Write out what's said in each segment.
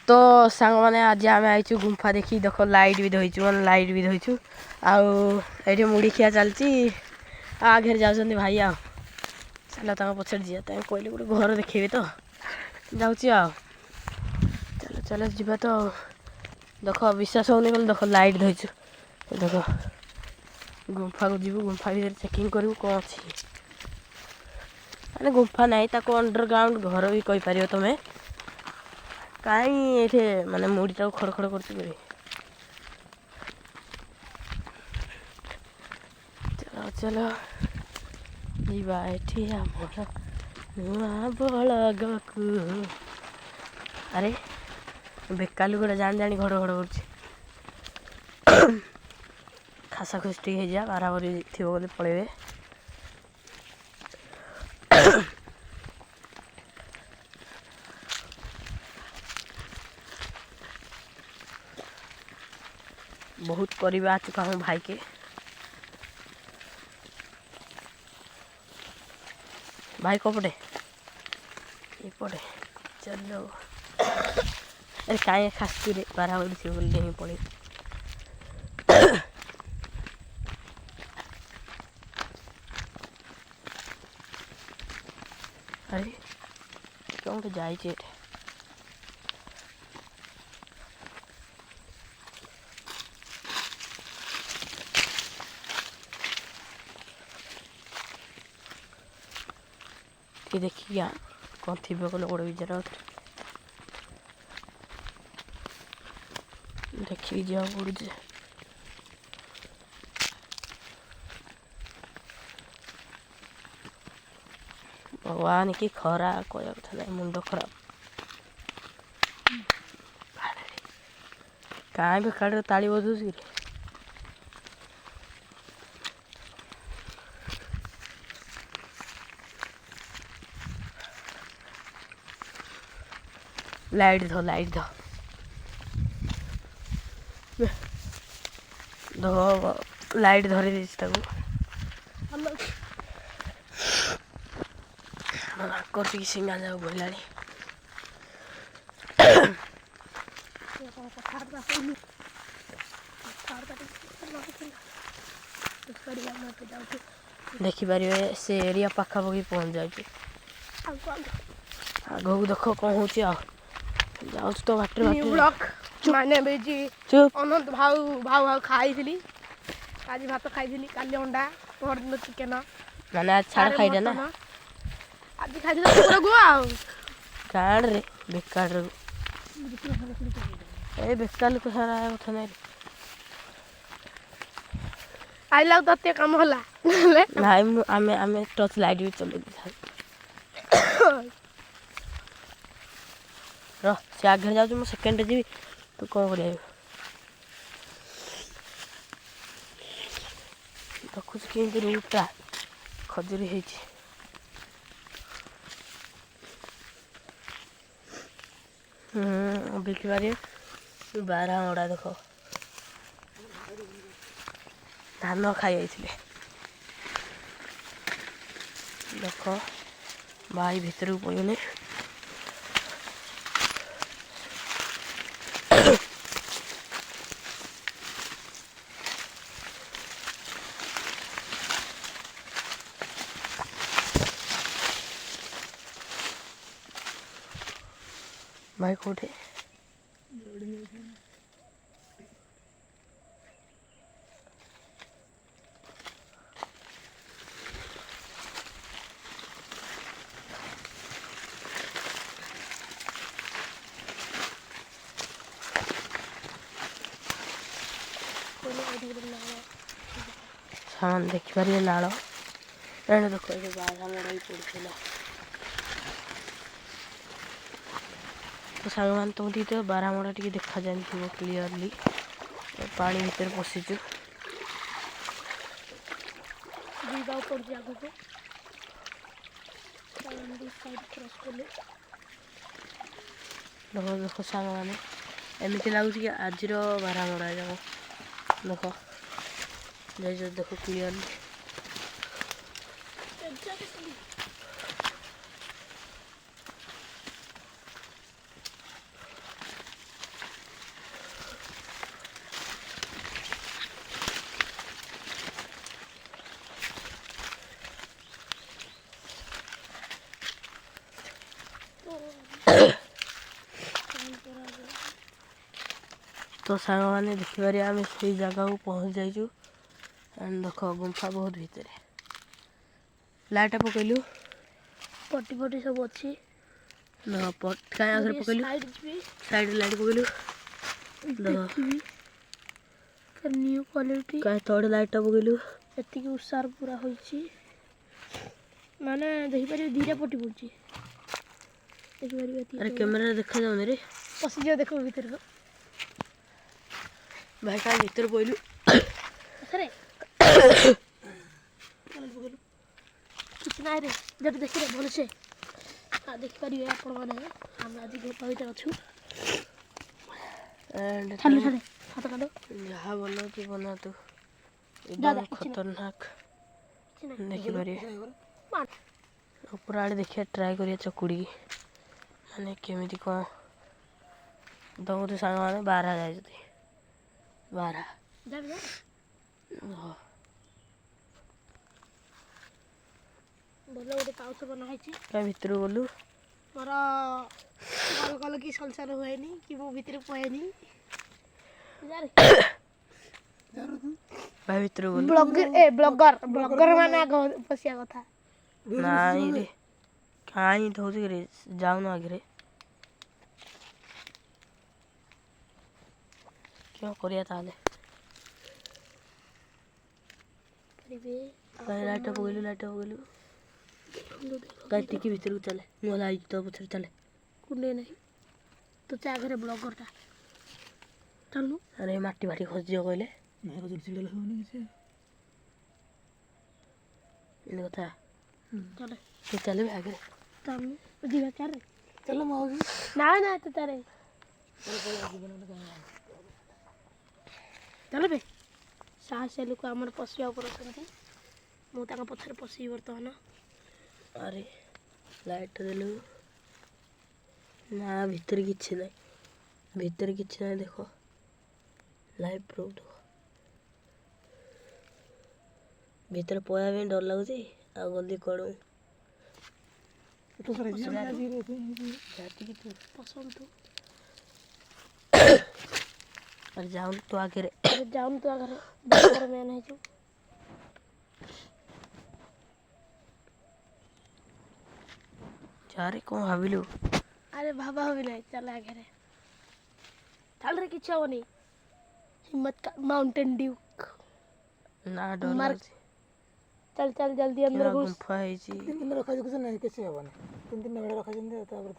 तो सांग मैंने आज आम आई गुंफा देखी देख लाइट भी धोईचु मैंने लाइट भी धोईचु आठ मुड़ी खिया चलती आगे जाऊँ भाई आ चल पछड़ जी कहले गोटे घर देखेबे तो जाऊँगी आ चल चल जा तो देख विश्वास होनी कल देख लाइट धोईचु देख गुंफा को जीव गुंफा भर चेकिंग करूँ कौन अच्छी मैंने गुंफा नहीं ताको अंडरग्राउंड घर भी कहीपर तुम्हें कहीं ये माने मुड़ीटा खड़ खड़ कर चलो चलो जीवा एठी आमर नुआ बलगकु अरे बेकालू गोटे जान जानी घड़ घड़ कर खासा खुशी हो जा बाराबरी थी बोले पड़े बहुत करीब आ चुका हूँ भाई के भाई को पड़े ये पड़े चलो अरे कहीं खास रे बराबर थी बोले नहीं पड़े अरे क्यों तो जाए कि देखिए कौन थी कल गोड़ विचार देखी जाओ पड़े भगवान की खरा कह कथा ना मुंड खराब कहीं बेकार ताली बजूस लाइट धो लाइट धरी देती कर सिंगा जाऊ बोला देखिपारे से एरिया पाखापाखि पहुँच जाए आगू देख कौन हो जाऊँ तो बाटर माने चुप अनंत भाऊ भाऊ भाऊ खाई आज भात खाई काली अंडा परदिन चिकेन माने आज छाड़ खाई ना आज खाई पूरा गुआ काड़ रे बेकार ए बेकार लोक सारा कथा ना आइला तते काम होला नाई आमे आमे टर्च लाइट भी चले से आगे जाऊँ सेकेंड जी तो कौन कर देखुच कि रूटा खजुरी है देखिपारे बारह मड़ा देख धान खाई देख भाई भितर पड़ने भाई कोठे सामान देखिपारे नाल एने देख बाधा मड़ाई पड़ता तो सांग मान तुम तो बारामड़ा टी देखा जाए क्लीयरली पानी भीतर पशिचु देख सांग मैंने एमती लगुच कि आज बारामड़ा जाक देख देख क्लीयरली तो साଙ୍ଗମାନେ ଦେଖିବାରେ ଆମେ ସେଇ ଜାଗାକୁ ପହଞ୍ଚି ଯାଇଛୁ। एंड देख गुंफा बहुत भितर लाइट पकड़लु पट्टी पट्टी सब अच्छी क्या आगे पकड़लु साइड लाइट पकड़लु न्यू क्वालिटी क्या थोड़े लाइट पकड़लु एति उसार पूरा होइछि माने देखि पारि धीरे पट्टी पड़छि देखि पारि अरे कैमरा देखा जाउनी रे पसी जा देखो भीतर को भाई का भीतर पइलु अरे किछ नाही रे जब देखि रे भल से आ देखि पारि आपण माने हम आज गुफा भीतर अछु एंड चलो चलो हाथ काटो यहाँ बोलो कि बना तो दादा, एकदम किछ नहीं। खतरनाक किछ नाही देखी पारे मान ऊपर आड़े देखिए ट्राई करिए चकुड़ी माने केमिति को दो तो सांग माने 12 जाय जति 12 जा जा बोलो गोटे पाउच बना है क्या भीतर बोलू मोर कल कल कि संसार हुएनी कि मो भीतर पयनी भाई भीतर बोलू ब्लॉगर माने आग पसिया कथा नहीं रे कहीं तो रे जाऊ ना आगे रे क्यों करिया ताले लाइट पकड़लु गाय टिकी भीतर को चले मोला आई तो पछर चले कुंडे नहीं तो चा घरे ब्लॉगर टा चलनु अरे माटी माटी खस दियो कहले नहीं को चिड़चिड़ा होनी किसी इन कथा चले तो चले आगे चलनु जीवा चारे चलो माओगी ना ना तो तारे चलो बे साहस लोक आमर पशिया ऊपर अछंती मु ताका पछरे पसी वर्तमान अरे लाइट देलु ना भीतर किछि नहीं देखो लाइव प्रूफ देखो भीतर पया भी डर लगुची आ गंदी करू तो सर जी जाती कि तू पसंद तू अरे जाऊन तो आगे रे अरे जाऊन तो घरे ब्लॉगर मैन है जो जा रे कौन भाविलु अरे बाबा हो भी नहीं चल आगे रे चल रे किछ होनी हिम्मत का माउंटेन ड्यूक ना डर मार लगुची चल चल जल्दी अंदर क्या घुस गुंफा है जी 3 दिन रखा कुछ नहीं कैसे होने 3 दिन में रखा जंदे तापर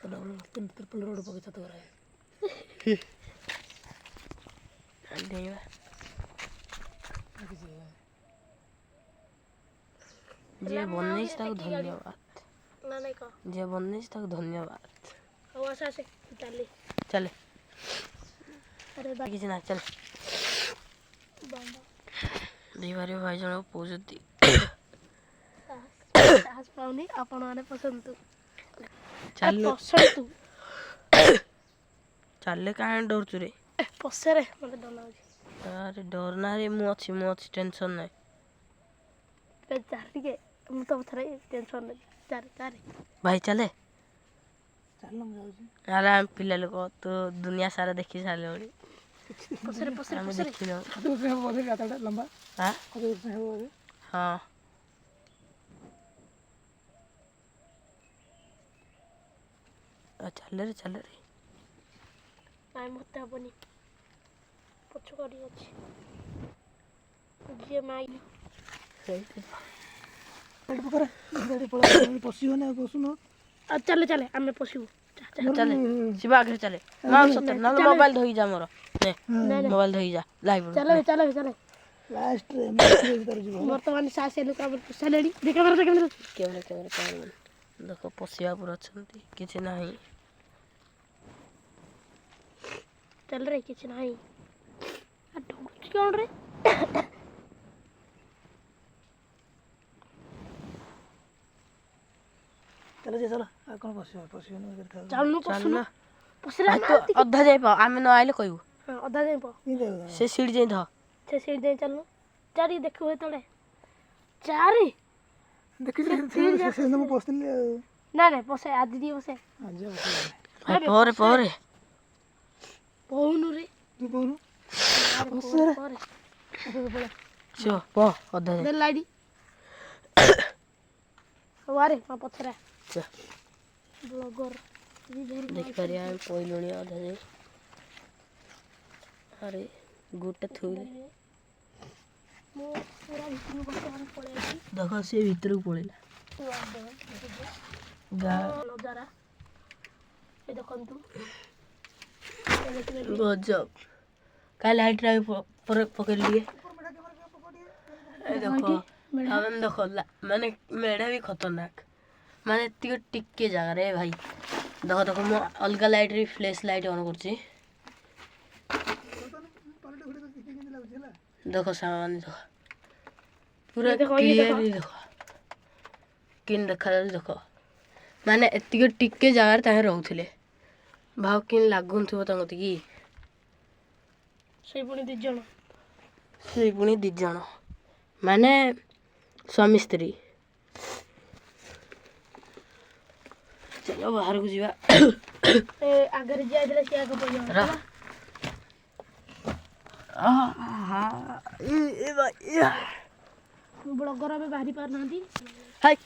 डबल 3 ट्रिपल रोड पर छत कर है नहीं जे बनने तक धन्यवाद ना नहीं का जे बनने तक धन्यवाद हो आशा से चल चले अरे बाकी किसी ना चल बंदा दीवारे भाई जन पूछती साहस पाउनी आपण माने पसंद तू चल पसंद तू चल कहाँ डर चुरे पसरे मते डर लाଗୁଛି अरे डर ना रे मु अच्छी टेंशन नहीं पे चार टिके मु तो थरे टेंशन नहीं चार चार भाई चले चल हम जाऊ आराम पिला लोग तो दुनिया सारा देखी सारे बड़ी पसरे पसरे हमें पसरे देखी ना तो से बोले जाता है लंबा हाँ तो से बोले हाँ चल रे ନାଇଁ ମୋତେ ହେବନି ପଛ କରି ଅଛି ଯିଏ ମାଇ गाड़ी पकड़ गाड़ी पड़ा पसी होने पसुनो ଆଉ ଚାଲେ ଚାଲେ ଆମେ ପଶିବୁ चले शिवा आगे चले मां सत्तर ना मोबाइल धोई जा मोर ने मोबाइल धोई जा लाइव ଚାଲେ ଚାଲେ ଚାଲେ लास्ट रे भीतर जीव ବର୍ତ୍ତମାନ ସାସ ଲୋକ ଆମର ପଶାଲେଣି କ୍ୟାମେରା कैमरा देखो पशिया पूरा अछंती किछि नाही ଚାଲ ରେ କିଛି ନାହିଁ ଆଉ ଢୁକୁଛି କ'ଣ ରେ चलो जे चलो आ कोन पसी होने करता ଚାଲୁନୁ चल ପଶୁନୁ ना ପଶିଲା तो अधा जाई पा आमे न आइले कहू ଅଧା ଯାଇ ପ नहीं देगा से सीढ़ी जाई ध ସେ ସିଟ୍ ଯାଇ ଚାଲୁନୁ ଚାରି ଦେଖିବୁ ଏତେବେଳେ ଚାରି देखि से से मैं पोस्ट ले ନା ନାଇଁ ପଶେ ଆଜି ଟିକେ ପଶେ आज ଭାଇ ପରେ ପରେ କହୁନୁ ରେ ତୁ କହୁନୁ ପରେ ସିଓ ପ ଅଧା ଦେ ଲାଇଟ୍ ହଉ ଆରେ ମୋ ପଛରେ ବ୍ଲଗର ଦେଖିପାରିବା ଆମେ ପଇଲୁଣି ଅଧା ଯାଇ ଆରେ ଗୋଟେ ଥୋଇଲେ ମୁଁ ପୁରା ଭିତରକୁ ବର୍ତ୍ତମାନ ପଳେଇ ଆସିଛି ଦେଖ ସେ ଭିତରକୁ ପଳେଇଲା ଗାଁ ନଜାରା ଏ ଦେଖନ୍ତୁ ଗଜବ କାଲି ଲାଇଟ୍ରେ ପରେ ପକେଇଲି ଟିକେ ଏ ଦେଖ ଆମେ ଦେଖ ମାନେ ମେଢ଼ା ବି ଖତରନାକ ମାନେ ଟିକେ ଜାଗାରେ ଭାଇ ଦେଖ ଦେଖ ମୁଁ ଅଲଗା ଲାଇଟ୍ରେ ଫ୍ଲାସ୍ ଲାଇଟ୍ ଅନ୍ କରୁଛି ଦେଖ ସାଙ୍ଗମାନେ ଦେଖ ପୁରା କ୍ଲିୟରଲି ଦେଖ କେମିତି ଦେଖାଯାଉଛି ଦେଖ ମାନେ ଏତିକି ଟିକେ ଜାଗାରେ ତାଙ୍କେ ରହୁଥିଲେ ଭାବ କେମିତି ଲାଗୁଥିବ ତାଙ୍କ କତିକି ସେଇ ପୁଣି 2 ଜଣ ସେଇ ପୁଣି 2 ଜଣ ମାନେ ସ୍ୱାମୀ ସ୍ତ୍ରୀ ଚାଲ ବାହାରକୁ ଯିବା ଏ ଆଗରେ ଯାଇଥିଲେ ସେ ଆଗ ପଡ଼ିବ ବ୍ଲଗର ଏବେ ବାହାରି ପାରୁନାହାନ୍ତି ହାଇ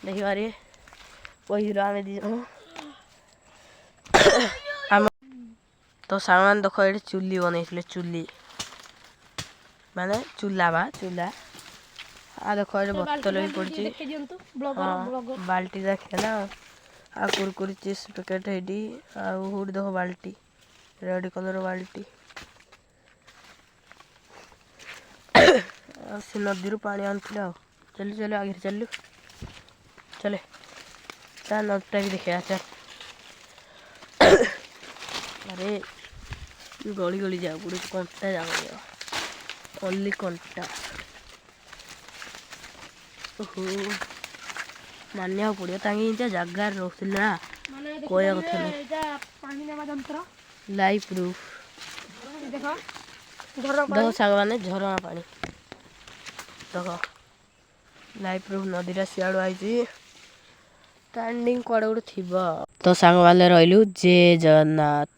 ଦେଖିପାରିବେ କହିଥିଲୁ ଆମେ 2 ଜଣ ଆମ ତ ସାଙ୍ଗମାନେ ଦେଖ ଏଠି ଚୁଲି ବନେଇଥିଲେ ଚୁଲି ମାନେ ଚୁଲା ଦେଖ ଏଠି ବୋତଲ ବି ପଡ଼ିଛି ଦେଖେଇ ଦିଅନ୍ତୁ ବ୍ଲଗର ବାଲ୍ଟି ଦେଖେନା ଆଉ କୁରକୁରି ଚିପ୍ସ ପ୍ୟାକେଟ୍ ଏଇଠି ଆଉ ହୁଡ଼ି ଦେଖ ବାଲ୍ଟି ରେଡ୍ କଲର୍ ବାଲ୍ଟି ଆଉ ସେ ନଦୀରୁ ପାଣି ଆଣୁଥିଲେ ଆଉ ଚାଲୁ ଆଗରେ ଚାଲେ ତା ନଦୀଟା ବି ଦେଖିବା ଚାଲ ଆରେ ଗଳି ଯାଉ ପଡ଼ୁଛି କଣ୍ଟା ଯାଉ ଓନ୍ଲି କଣ୍ଟା ଓହୋ ମାନିବାକୁ ପଡ଼ିବ ତାଙ୍କେ ଏମିତିଆ ଜାଗାରେ ରହୁଥିଲେ ନା କହିବା କଥା ନାହିଁ ପାଣି ନେବା ଯନ୍ତ୍ର ଲାଇଭ୍ ପ୍ରୁଫ୍ ଦେଖ ଦେଖ ସାଙ୍ଗମାନେ ଝରଣା ପାଣି ଦେଖ ଲାଇଭ୍ ପ୍ରୁଫ୍ ନଦୀଟା ସିଆଡ଼ୁ ଆଇଛି ଷ୍ଟାଣ୍ଡିଂ କୁଆଡ଼େ ଗୋଟେ ଥିବ ତ ସାଙ୍ଗମାନେ ରହିଲୁ ଜୟ ଜଗନ୍ନାଥ।